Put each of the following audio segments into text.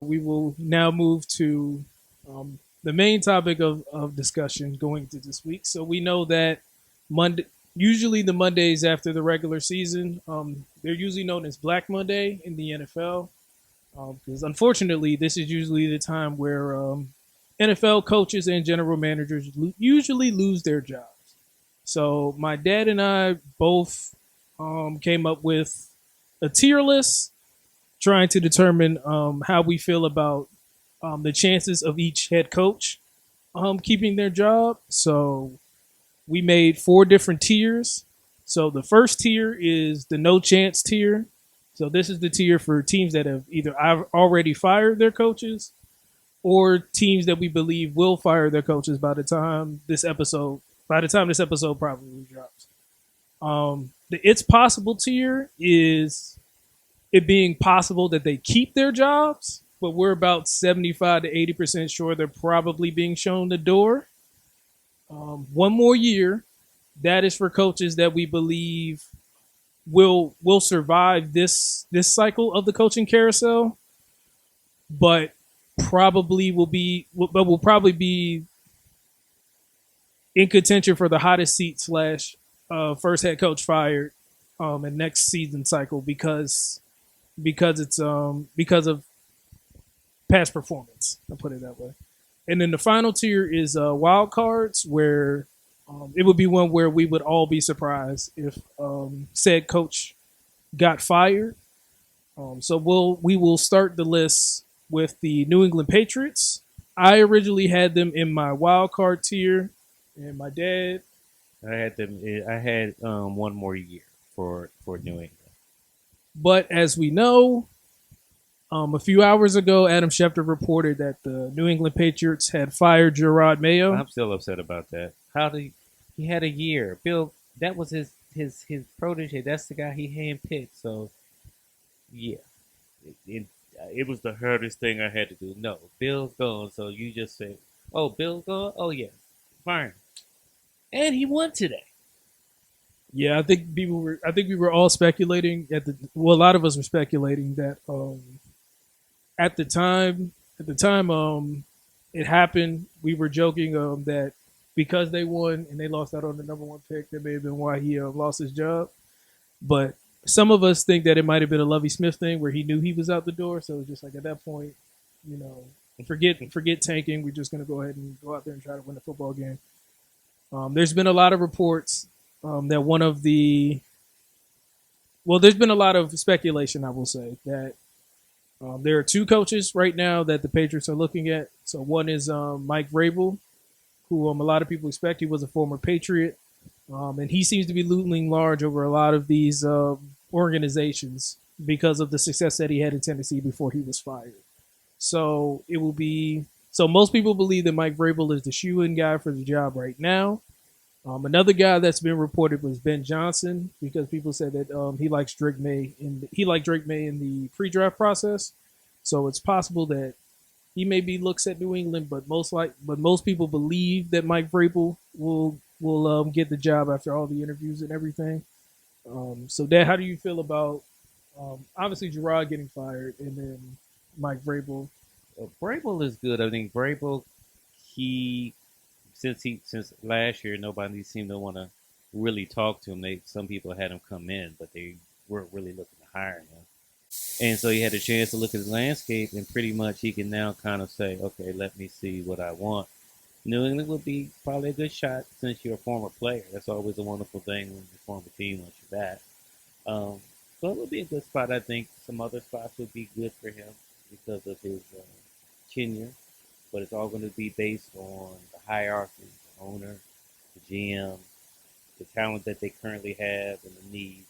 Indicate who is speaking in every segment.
Speaker 1: we will now move to the main topic of discussion going into this week. So we know that Monday, usually the Mondays after the regular season, they're usually known as Black Monday in the NFL. Because unfortunately, this is usually the time where NFL coaches and general managers usually lose their jobs. So my dad and I both came up with a tier list trying to determine how we feel about the chances of each head coach keeping their job. So we made four different tiers. So the first tier is the no chance tier. So this is the tier for teams that have either already fired their coaches or teams that we believe will fire their coaches by the time this episode probably drops. The it's possible tier is it being possible that they keep their jobs, but we're about 75 to 80% sure they're probably being shown the door. One more year, that is for coaches that we believe will survive this cycle of the coaching carousel, but will probably be in contention for the hottest seat slash first head coach fired in next season cycle because of past performance. I'll put it that way. And then the final tier is wild cards, where it would be one where we would all be surprised if said coach got fired. So we will start the list with the New England Patriots. I originally had them in my wild card tier, and my dad.
Speaker 2: I had them. I had one more year for New England.
Speaker 1: But as we know, a few hours ago, Adam Schefter reported that the New England Patriots had fired Gerard Mayo.
Speaker 2: I'm still upset about that. How did he had a year? Bill, that was his protege. That's the guy he handpicked. So yeah, it, it was the hardest thing I had to do. No, Bill's gone. So you just say, "Oh, Bill's gone. Oh yeah, fine." And he won today.
Speaker 1: Yeah, I think we were all speculating a lot of us were speculating that at the time it happened, we were joking that because they won and they lost out on the number one pick, that may have been why he lost his job. But some of us think that it might have been a Lovey Smith thing where he knew he was out the door, so it's just like at that point, you know, forget tanking. We're just going to go ahead and go out there and try to win the football game. There's been a lot of reports that one of the there's been a lot of speculation. I will say that there are two coaches right now that the Patriots are looking at. So one is Mike Vrabel, who a lot of people expect he was a former Patriot, and he seems to be looming large over a lot of these organizations because of the success that he had in Tennessee before he was fired. So it will be. So most people believe that Mike Vrabel is the shoe-in guy for the job right now. Another guy that's been reported was Ben Johnson because people said that he likes Drake May in the pre-draft process. So it's possible that he maybe looks at New England, but most people believe that Mike Vrabel will get the job after all the interviews and everything. So Dad, how do you feel about obviously Gerard getting fired and then Mike Vrabel?
Speaker 2: Vrabel is good. I think Vrabel, he since last year nobody seemed to want to really talk to him. Some people had him come in, but they weren't really looking to hire him. And so he had a chance to look at the landscape, and pretty much he can now kind of say, okay, let me see what I want. New England would be probably a good shot since you're a former player. That's always a wonderful thing when your former team wants you back. So it would be a good spot. I think some other spots would be good for him because of his tenure, but it's all going to be based on the hierarchy, the owner, the GM, the talent that they currently have, and the needs.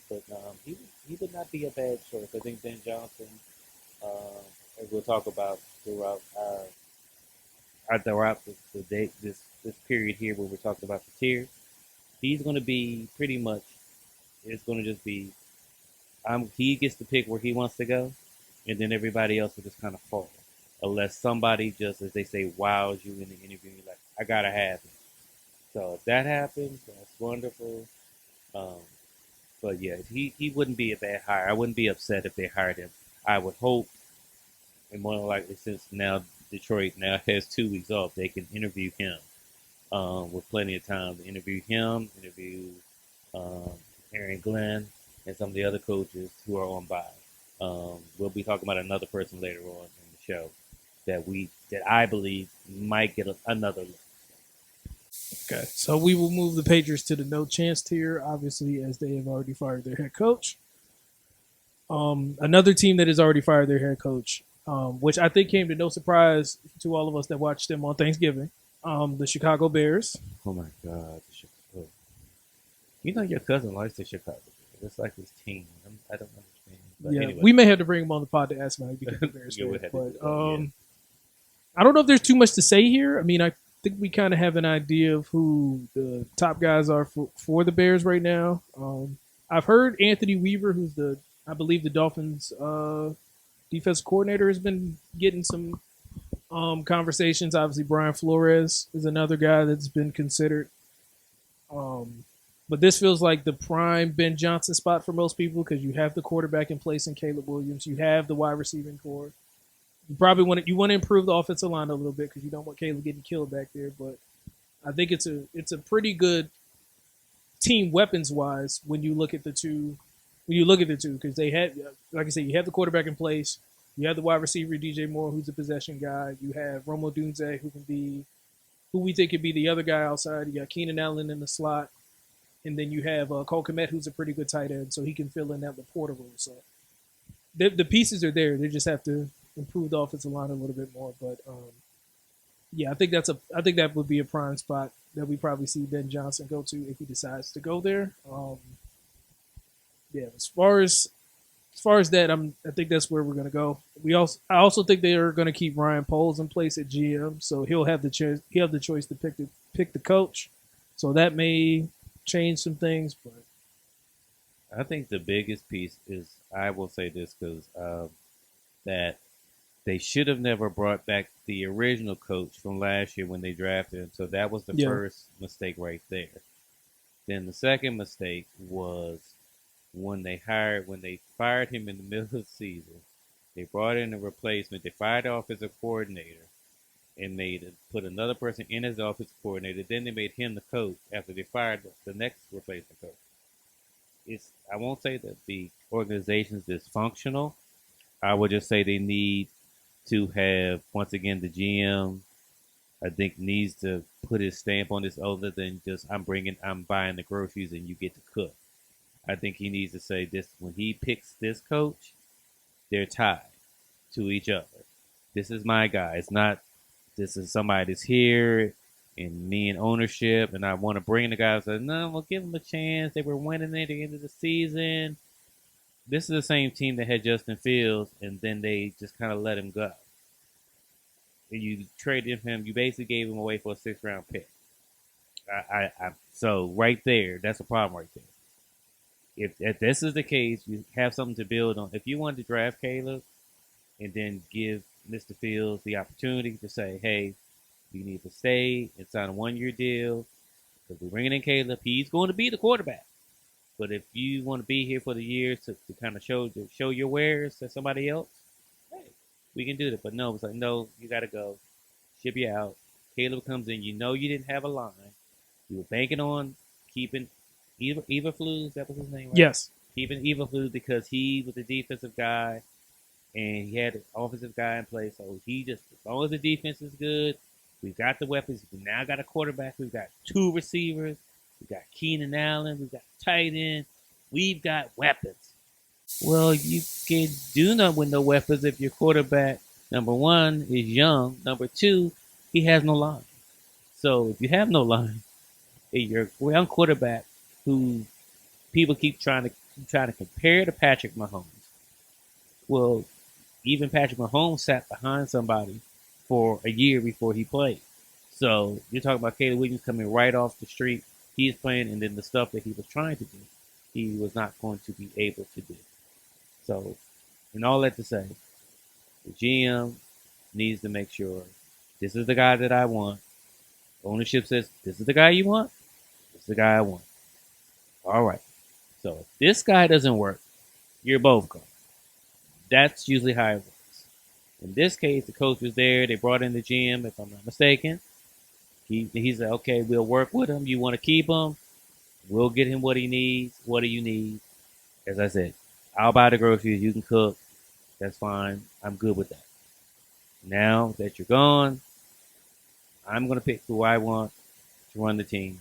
Speaker 2: But he would not be a bad choice. I think Ben Johnson, as we'll talk about throughout the day, this period here where we're talking about the tiers, he's going to be pretty much. It's going to just be. He gets to pick where he wants to go, and then everybody else will just kind of fall, unless somebody just, as they say, wows you in the interview. You're like, I gotta have him. So if that happens, that's wonderful. Um, but yeah, he wouldn't be a bad hire. I wouldn't be upset if they hired him. I would hope and more than likely, since now Detroit now has 2 weeks off, they can interview him with plenty of time to interview him, interview um, Aaron Glenn, and some of the other coaches who are on by. We'll be talking about another person later on in the show that I believe might get another look.
Speaker 1: Okay, so we will move the Patriots to the no chance tier, obviously, as they have already fired their head coach. Another team that has already fired their head coach, which I think came to no surprise to all of us that watched them on Thanksgiving. The Chicago Bears.
Speaker 2: Oh my God, you know your cousin likes the Chicago. It's like his team. I don't understand. But
Speaker 1: Yeah,
Speaker 2: anyway,
Speaker 1: we may have to bring him on the pod to ask him how he became a Bears
Speaker 2: yeah, we
Speaker 1: fan.
Speaker 2: had to do
Speaker 1: But
Speaker 2: that. Yeah.
Speaker 1: I don't know if there's too much to say here. I mean, I think we kind of have an idea of who the top guys are for the Bears right now. I've heard Anthony Weaver, who's I believe the Dolphins defensive coordinator, has been getting some conversations. Obviously, Brian Flores is another guy that's been considered. Um, but this feels like the prime Ben Johnson spot for most people because you have the quarterback in place in Caleb Williams. You have the wide receiving core. You probably want to improve the offensive line a little bit because you don't want Caleb getting killed back there. But I think it's a pretty good team weapons wise when you look at the two. When you look at the two, because they had, like I said, you have the quarterback in place. You have the wide receiver DJ Moore, who's a possession guy. You have Romo Dunze, who we think could be the other guy outside. You got Keenan Allen in the slot, and then you have Cole Kmet, who's a pretty good tight end, so he can fill in that Laporta role. So the pieces are there. They just have to improve the offensive line a little bit more. But yeah, I think that would be a prime spot that we probably see Ben Johnson go to if he decides to go there. Yeah, as far as that, I think that's where we're gonna go. I also think they are gonna keep Ryan Poles in place at GM, so he'll have the choice to pick the coach. So that may change some things, but
Speaker 2: I think the biggest piece is I will say this because that they should have never brought back the original coach from last year when they drafted him. So that was the
Speaker 1: yeah,
Speaker 2: first mistake right there. Then the second mistake was when they fired him in the middle of the season. They brought in a replacement. They fired the offensive coordinator and put another person in as the offensive coordinator. Then they made him the coach after they fired the next replacement coach. I won't say that the organization is dysfunctional. I would just say they need to have once again the GM. I think needs to put his stamp on this other than just I'm buying the groceries and you get to cook. I think he needs to say this when he picks this coach, they're tied to each other. This is my guy. It's not this is somebody that's here and me and ownership and I want to bring the guys. Say, no, we'll give them a chance. They were winning at the end of the season. This is the same team that had Justin Fields and then they just kind of let him go. And you traded him. You basically gave him away for a 6th round pick. So right there, that's a problem right there. If this is the case, you have something to build on. If you wanted to draft Caleb and then give Mr. Fields the opportunity to say, hey, you need to stay and sign a 1 year deal because we're bringing in Caleb. He's going to be the quarterback. But if you want to be here for the years to kind of show your wares to somebody else, hey, we can do that. But no, it's like, no, you got to go. Ship you out. Caleb comes in. You know you didn't have a line. You were banking on keeping Eberflus. That was his name, right?
Speaker 1: yes,
Speaker 2: Keeping Eberflus because he was a defensive guy and he had an offensive guy in place. So he just, as long as the defense is good, we've got the weapons. We now got a quarterback. We've got 2 receivers. We've got Keenan Allen. We've got tight end. We've got weapons. Well, you can do nothing with no weapons if your quarterback, number one, is young. Number two, he has no line. So if you have no line, and you're a young quarterback who people keep trying to compare to Patrick Mahomes. Well, even Patrick Mahomes sat behind somebody for a year before he played. So you're talking about Caleb Williams coming right off the street. He's playing, and then the stuff that he was trying to do, he was not going to be able to do. So, and all that to say, the GM needs to make sure this is the guy that I want. Ownership says this is the guy you want. This is the guy I want. All right. So if this guy doesn't work, you're both gone. That's usually how it works. In this case, the coach was there. They brought in the GM, if I'm not mistaken. He said, okay, we'll work with him. You want to keep him? We'll get him what he needs. What do you need? As I said, I'll buy the groceries. You can cook. That's fine. I'm good with that. Now that you're gone, I'm going to pick who I want to run the team.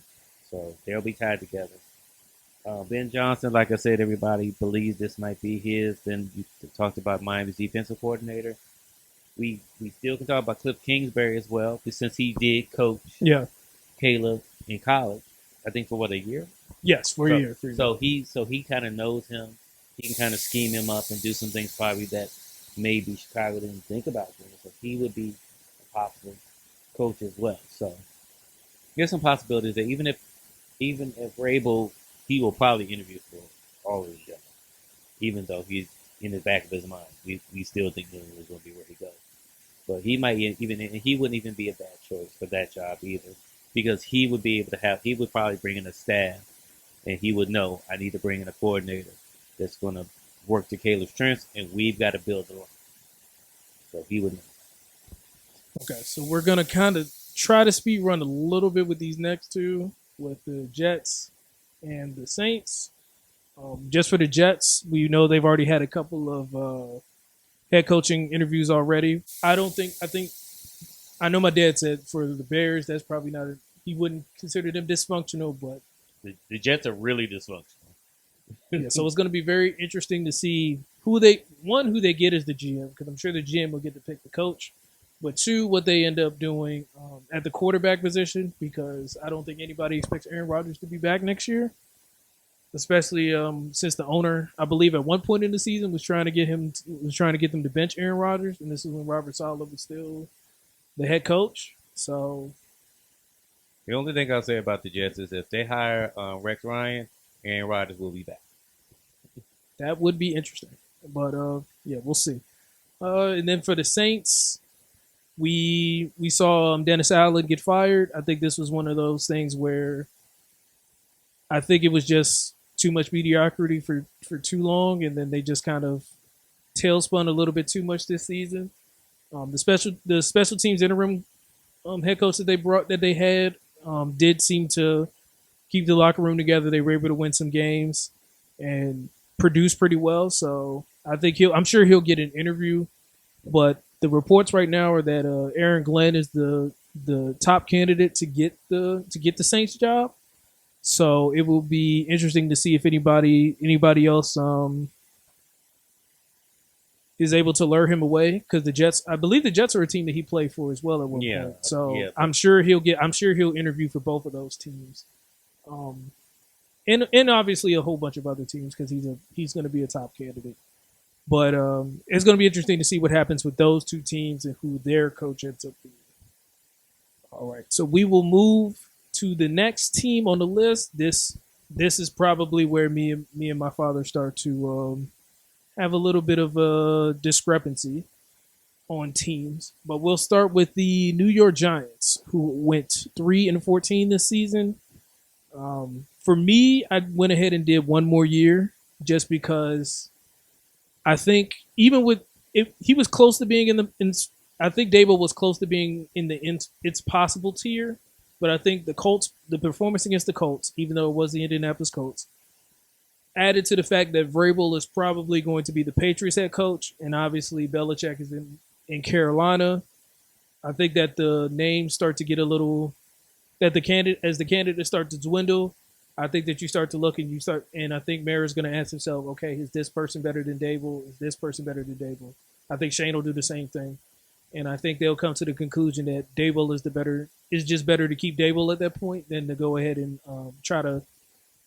Speaker 2: So they'll be tied together. Ben Johnson, like I said, everybody believes this might be his. Then you talked about Miami's defensive coordinator. We still can talk about Cliff Kingsbury as well, since he did coach
Speaker 1: Yeah.
Speaker 2: Caleb in college. I think for what, a year.
Speaker 1: Yes, for a
Speaker 2: So
Speaker 1: year. For a year.
Speaker 2: so he kind of knows him. He can kind of scheme him up and do some things probably that maybe Chicago didn't think about doing. So he would be a possible coach as well. So there's some possibilities that even if Rabel, he will probably interview for all of the jobs, even though he's in the back of his mind. We still think New England is going to be where he goes. But he might even, and he wouldn't even be a bad choice for that job either, because he would be able to he would probably bring in a staff, and he would know I need to bring in a coordinator that's going to work to Caleb's strengths, and we've got to build a line. So he would know.
Speaker 1: Okay, so we're gonna kind of try to speed run a little bit with these next two, with the Jets and the Saints. Just for the Jets, we know they've already had a couple of head coaching interviews already. I think I know my dad said for the Bears, that's probably not. He wouldn't consider them dysfunctional, but
Speaker 2: The Jets are really dysfunctional.
Speaker 1: yeah. So it's going to be very interesting to see who they get as the GM, because I'm sure the GM will get to pick the coach, but two, what they end up doing at the quarterback position, because I don't think anybody expects Aaron Rodgers to be back next year, especially since the owner, I believe, at one point in the season was trying to get them to bench Aaron Rodgers, and this is when Robert Saleh was still the head coach. So
Speaker 2: The only thing I'll say about the Jets is if they hire Rex Ryan, Aaron Rodgers will be back.
Speaker 1: that would be interesting. But yeah, we'll see. And then for the Saints, we saw Dennis Allen get fired. I think this was one of those things where I think it was just too much mediocrity for too long, and then they just kind of tailspun a little bit too much this season. The special teams interim head coach that they had did seem to keep the locker room together. They were able to win some games and produce pretty well. So I think I'm sure he'll get an interview. But the reports right now are that Aaron Glenn is the top candidate to get the Saints job. So it will be interesting to see if anybody else is able to lure him away, because the Jets, I believe the Jets are a team that he played for as well at one
Speaker 2: Yeah,
Speaker 1: point. So
Speaker 2: yeah.
Speaker 1: I'm sure he'll interview for both of those teams. Um, and obviously a whole bunch of other teams, because he's going to be a top candidate. But it's going to be interesting to see what happens with those two teams and who their coach ends up being. All right, so we will move to the next team on the list. This is probably where me and my father start to have a little bit of a discrepancy on teams. But we'll start with the New York Giants, who went 3-14 this season. For me, I went ahead and did one more year, just because I think even with if he was close to being I think Dable was close to being in it's possible tier, but I think the performance against the Colts, even though it was the Indianapolis Colts, added to the fact that Vrabel is probably going to be the Patriots head coach, and obviously Belichick is in Carolina. I think that the names start to get a little that the candidates start to dwindle. I think that you start to look and I think Mara's going to ask himself, okay, is this person better than Dable? Is this person better than Dable? I think Shane will do the same thing, and I think they'll come to the conclusion that Dable is just better to keep Dable at that point than to go ahead and try to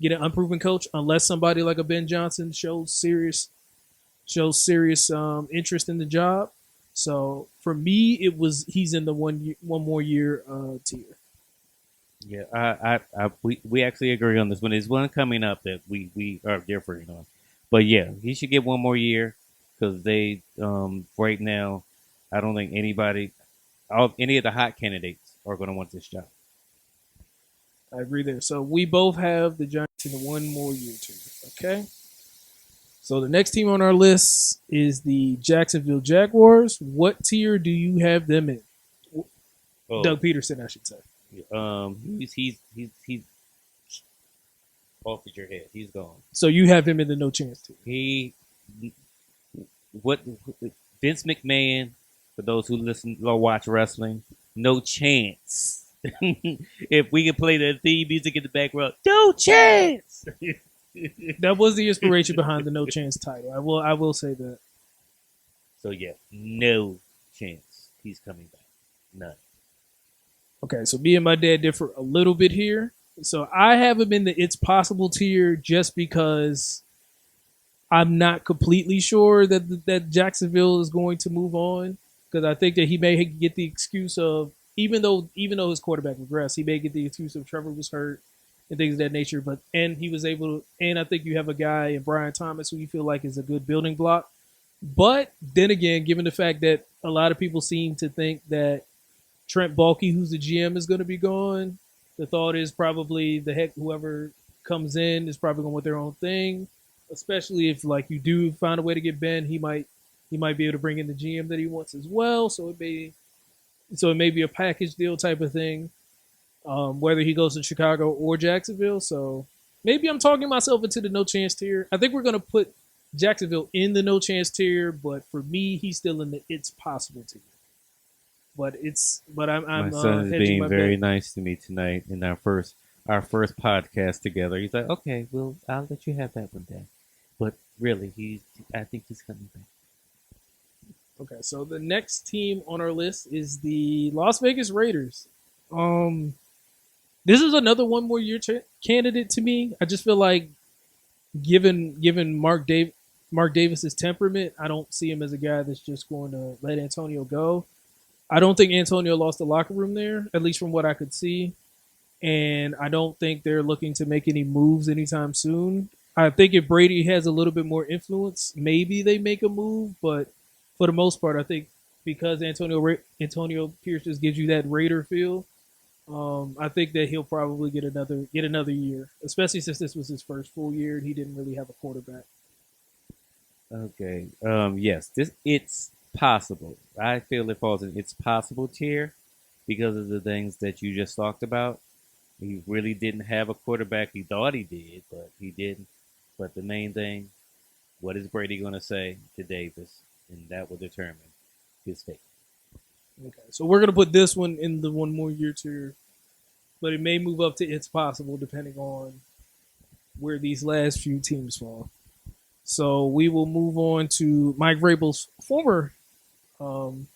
Speaker 1: get an unproven coach, unless somebody like a Ben Johnson shows serious interest in the job. So for me, he's in the one more year tier.
Speaker 2: Yeah, we actually agree on this one. There's one coming up that we are differing on, but yeah, he should get one more year because they right now, I don't think any of the hot candidates are going to want this job.
Speaker 1: I agree there. So we both have the Giants in the one more year tier. Okay. So the next team on our list is the Jacksonville Jaguars. What tier do you have them in?
Speaker 2: Oh,
Speaker 1: Doug Peterson, I should say.
Speaker 2: he's off with your head. He's gone.
Speaker 1: So you have him in the no chance tier.
Speaker 2: He what Vince McMahon, for those who listen or watch wrestling, no chance. If we can play the theme music in the background, no chance.
Speaker 1: That was the inspiration behind the no chance title. I will say that.
Speaker 2: So yeah, no chance he's coming back. None.
Speaker 1: Okay, so me and my dad differ a little bit here. So I have him in the it's possible tier just because I'm not completely sure that Jacksonville is going to move on because I think that he may get the excuse of even though his quarterback regressed, he may get the excuse of Trevor was hurt and things of that nature. But and he was able to, and I think you have a guy in Brian Thomas who you feel like is a good building block. But then again, given the fact that a lot of people seem to think that Trent Baalke, who's the GM, is going to be gone, the thought is probably the heck whoever comes in is probably going to want their own thing. Especially if like you do find a way to get Ben, he might be able to bring in the GM that he wants as well. So it may be a package deal type of thing, whether he goes to Chicago or Jacksonville. So maybe I'm talking myself into the no chance tier. I think we're going to put Jacksonville in the no chance tier, but for me, he's still in the it's possible tier. I'm
Speaker 2: My son is
Speaker 1: hedging
Speaker 2: being
Speaker 1: my
Speaker 2: very
Speaker 1: bet.
Speaker 2: nice to me tonight in our first podcast together. He's like, okay, well, I'll let you have that one, Dad. But really, I think he's coming back.
Speaker 1: Okay, so the next team on our list is the Las Vegas Raiders. Um, this is another one more year candidate to me. I just feel like given Mark Davis's temperament, I don't see him as a guy that's just going to let Antonio go. I don't think Antonio lost the locker room there, at least from what I could see. And I don't think they're looking to make any moves anytime soon. I think if Brady has a little bit more influence, maybe they make a move. But for the most part, I think because Antonio Pierce just gives you that Raider feel, I think that he'll probably get another year, especially since this was his first full year and he didn't really have a quarterback.
Speaker 2: Okay. Yes, it's possible. I feel it falls in it's possible tier because of the things that you just talked about. He really didn't have a quarterback. He thought he did, but he didn't. But the main thing, what is Brady going to say to Davis? And that will determine his fate.
Speaker 1: Okay, so we're gonna put this one in the one more year tier, but it may move up to it's possible depending on where these last few teams fall. So we will move on to Mike Vrabel's former um,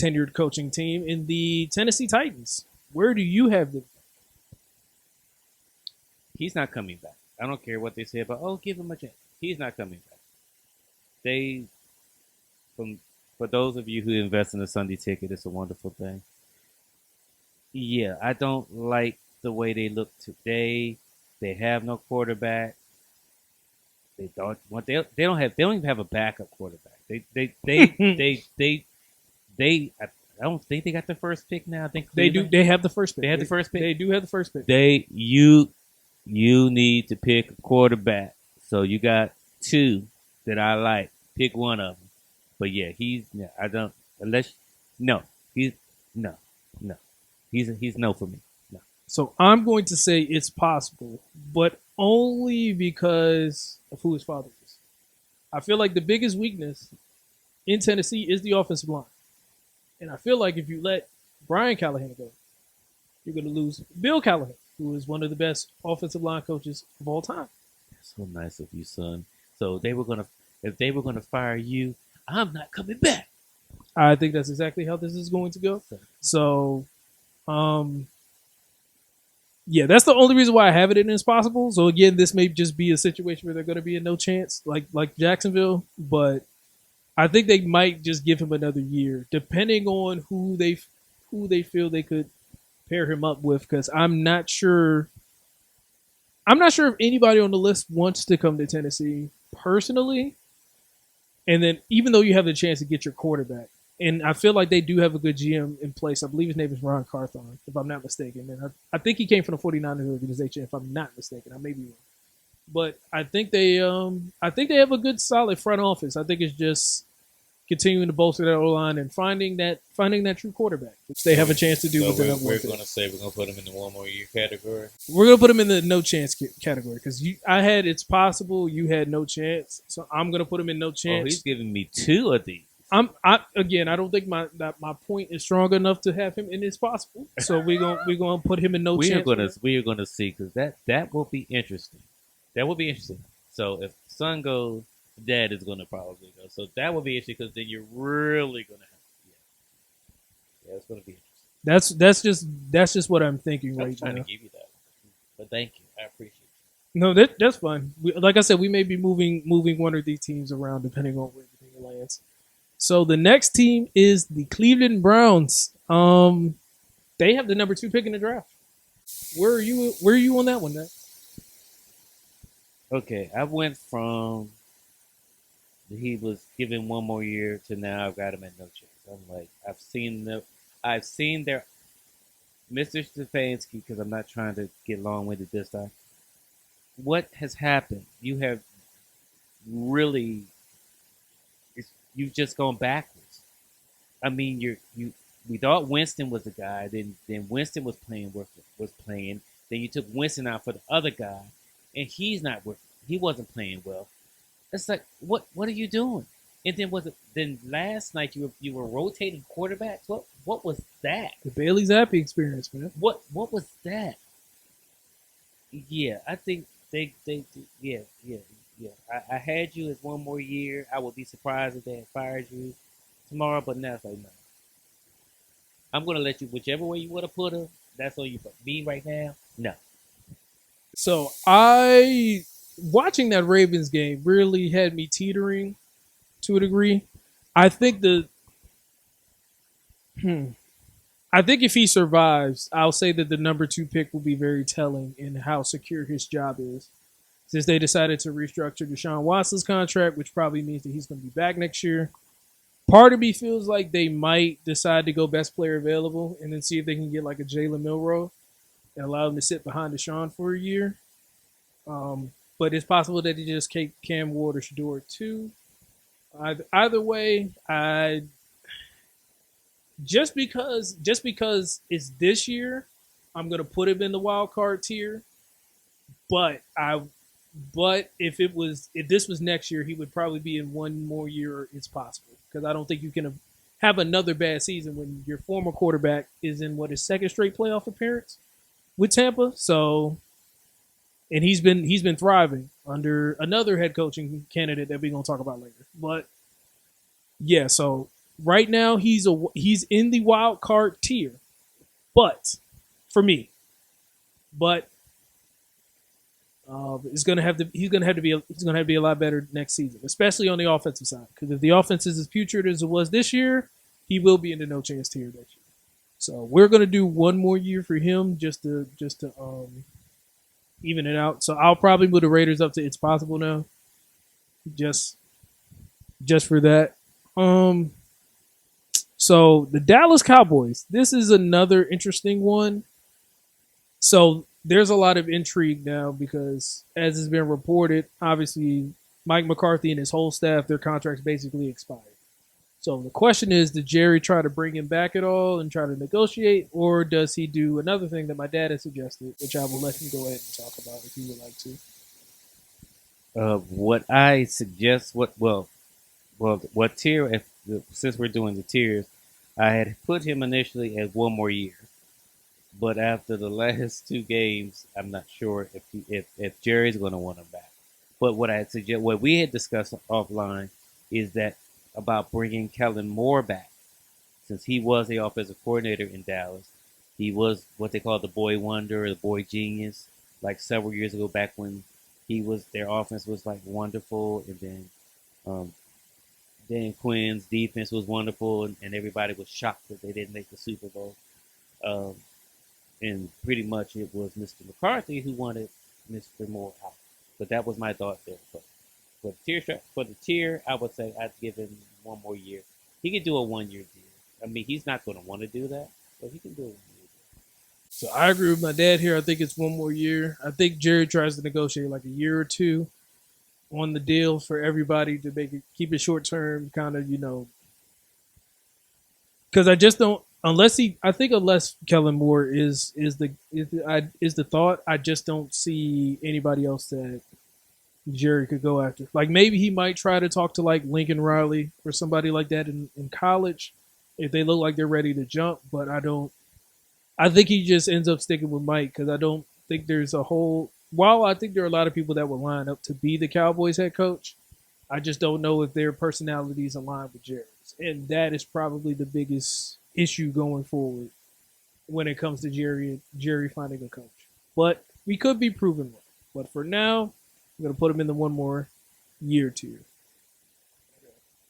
Speaker 1: tenured coaching team in the Tennessee Titans. Where do you have them?
Speaker 2: He's not coming back. I don't care what they say about, oh, give him a chance. He's not coming back. They, from For those of you who invest in a Sunday ticket, it's a wonderful thing. Yeah, I don't like the way they look today. They have no quarterback. They don't even have a backup quarterback. I don't think they got the first pick now. I think
Speaker 1: They do.
Speaker 2: Cleveland.
Speaker 1: They have the first pick.
Speaker 2: They have the first pick.
Speaker 1: They do have the first pick.
Speaker 2: They you need to pick a quarterback. So you got two that I like. Pick one of them. But yeah, I don't unless no he's no no he's no for me. No.
Speaker 1: So I'm going to say it's possible, but only because of who his father is. I feel like the biggest weakness in Tennessee is the offensive line. And I feel like if you let Brian Callahan go, you're going to lose Bill Callahan, who is one of the best offensive line coaches of all time.
Speaker 2: That's so nice of you, son. So if they were gonna fire you, I'm not coming back.
Speaker 1: I think that's exactly how this is going to go. So, um, yeah, that's the only reason why I have it in as possible. So again, this may just be a situation where they're going to be a no chance, like Jacksonville, but I think they might just give him another year, depending on who they feel they could pair him up with. Because I'm not sure. I'm not sure if anybody on the list wants to come to Tennessee personally. And then, even though you have the chance to get your quarterback, and I feel like they do have a good GM in place. I believe his name is Ron Carthon, if I'm not mistaken. And I think he came from the 49ers organization, if I'm not mistaken. I may be wrong. But I think they have a good solid front office. I think it's just continuing to bolster that O line and finding that true quarterback, which they have a chance to do
Speaker 2: So
Speaker 1: with the
Speaker 2: we're,
Speaker 1: number one
Speaker 2: we're
Speaker 1: pick.
Speaker 2: gonna say we're gonna put him in the one more year category.
Speaker 1: We're gonna put him in the no chance category because I had it's possible, you had no chance, so I'm gonna put him in no
Speaker 2: Oh, he's
Speaker 1: chance.
Speaker 2: giving me two of these.
Speaker 1: I don't think my point is strong enough to have him in it's possible. So we're gonna put him in no chance for that.
Speaker 2: We are gonna see because that will be interesting. That will be interesting. So if son goes, dad is gonna probably go. So that will be interesting because then you're really gonna have yeah, it's gonna be interesting.
Speaker 1: That's just what I'm thinking
Speaker 2: I was
Speaker 1: right
Speaker 2: trying to
Speaker 1: now.
Speaker 2: give you that, but thank you. I appreciate it.
Speaker 1: No, that's fine. Like I said, we may be moving one or these teams around depending on where everything lands. So the next team is the Cleveland Browns. They have the number two pick in the draft. Where are you? Where are you on that one, Nat?
Speaker 2: Okay, I went from he was given one more year to now I've got him at no chance. I'm like I've seen their Mr. Stefanski because I'm not trying to get long winded this time. What has happened? You have really you've just gone backwards. I mean, you we thought Winston was the guy. Then Winston was playing. Then you took Winston out for the other guy, and he's not working. He wasn't playing well. It's like what are you doing? And then was it then last night you were rotating quarterbacks? What was that?
Speaker 1: The Bailey Zappi experience, man.
Speaker 2: What was that? Yeah, I think they yeah yeah. I had you as one more year. I would be surprised if they had fired you tomorrow, but now it's like no. I'm gonna let you whichever way you want to put her. That's all you put me right now. No,
Speaker 1: So I watching that Ravens game really had me teetering to a degree. I think the hmm, I think if he survives, I'll say that the number two pick will be very telling in how secure his job is. Since they decided to restructure Deshaun Watson's contract, which probably means that he's going to be back next year. Part of me feels like they might decide to go best player available and then see if they can get like a Jalen Milrow and allow him to sit behind Deshaun for a year. But it's possible that they just take Cam Ward or Shador too. Either way, I just because it's this year, I'm gonna put him in the wild card tier. But I but if this was next year, he would probably be in one more year. It's possible because I don't think you can have another bad season when your former quarterback is in what his second straight playoff appearance with Tampa. So and he's been thriving under another head coaching candidate that we're gonna talk about later. But yeah, so right now he's in the wild card tier, but for me, but it's gonna have to he's gonna have to be a lot better next season, especially on the offensive side. Because if the offense is as putrid as it was this year, he will be in the no chance tier next year. So we're gonna do one more year for him just to even it out. So I'll probably move the Raiders up to it's possible now, just just for that. Um, so the Dallas Cowboys. This is another interesting one. So there's a lot of intrigue now because, as has been reported, obviously Mike McCarthy and his whole staff, their contracts basically expired. So the question is, did Jerry try to bring him back at all and try to negotiate, or does he do another thing that my dad has suggested, which I will let him go ahead and talk about if he would like to.
Speaker 2: what I suggest what tier if since we're doing the tiers, I had put him initially at one more year. But after the last two games, I'm not sure if Jerry's going to want him back. But what we had discussed offline, is that about bringing Kellen Moore back, since he was the offensive coordinator in Dallas. He was what they call the boy wonder or the boy genius, like several years ago, back when their offense was like wonderful, and then um, Dan Quinn's defense was wonderful, and everybody was shocked that they didn't make the Super Bowl. Um, and pretty much it was Mr. McCarthy who wanted Mr. Moore out. But that was my thought there. But for the tier, I would say I'd give him one more year. He could do a 1 year deal. I mean, he's not going to want to do that, but he can do a 1 year deal.
Speaker 1: So I agree with my dad here. I think it's one more year. I think Jerry tries to negotiate like a year or two on the deal for everybody to make it keep it short term, kind of because I just don't unless he I think unless Kellen Moore is the thought. I just don't see anybody else that Jerry could go after. Like maybe he might try to talk to like Lincoln Riley or somebody like that in college if they look like they're ready to jump. But I don't. I think he just ends up sticking with Mike because I don't think there's a whole. While I think there are a lot of people that would line up to be the Cowboys head coach, I just don't know if their personalities align with Jerry's, and that is probably the biggest issue going forward when it comes to Jerry finding a coach. But we could be proven wrong. But for now, I'm gonna put him in the one more year tier.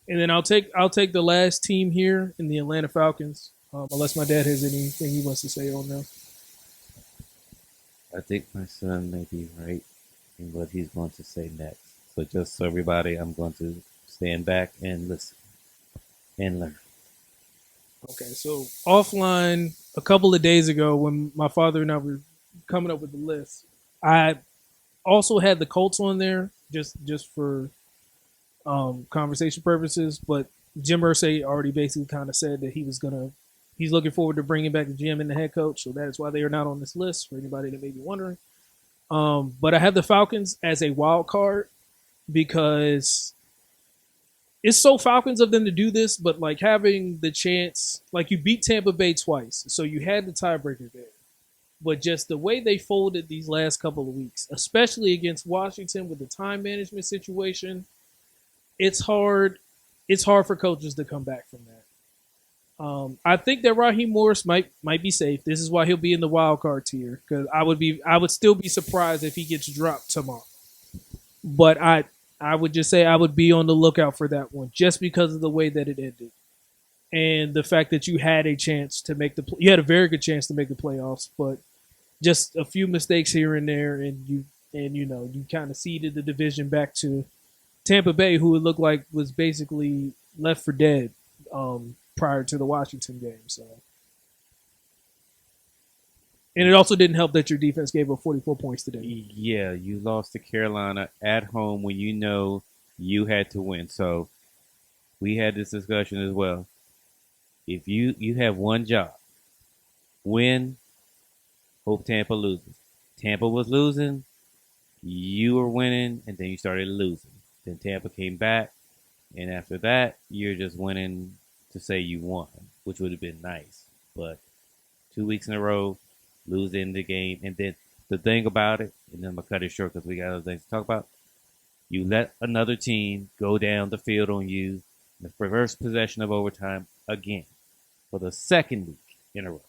Speaker 1: And then I'll take the last team here in the Atlanta Falcons. Unless my dad has anything he wants to say on them.
Speaker 2: I think my son may be right in what he's going to say next. So just so everybody, I'm going to stand back and listen and learn.
Speaker 1: Okay, so offline a couple of days ago when my father and I were coming up with the list, I also had the Colts on there just for conversation purposes. But Jim Irsay already basically kind of said that he's looking forward to bringing back the GM and the head coach, so that is why they are not on this list for anybody that may be wondering. But I have the Falcons as a wild card because it's so Falcons of them to do this, but like having the chance, like you beat Tampa Bay twice, so you had the tiebreaker there. But just the way they folded these last couple of weeks, especially against Washington with the time management situation, it's hard. It's hard for coaches to come back from that. I think that Raheem Morris might be safe. This is why he'll be in the wild card tier because I would still be surprised if he gets dropped tomorrow. But I would just say I would be on the lookout for that one just because of the way that it ended and the fact that you had a chance to make you had a very good chance to make the playoffs, but just a few mistakes here and there, and you kind of ceded the division back to Tampa Bay, who it looked like was basically left for dead prior to the Washington game. So, and it also didn't help that your defense gave up 44 points today.
Speaker 2: Yeah, you lost to Carolina at home when you know you had to win. So we had this discussion as well. If you have one job, win, hope Tampa loses. Tampa was losing, you were winning, and then you started losing. Then Tampa came back, and after that, you're just winning to say you won, which would have been nice. But 2 weeks in a row, losing the game, and then the thing about it, and then I'm gonna cut it short because we got other things to talk about. You let another team go down the field on you, the reverse possession of overtime again for the second week in a row.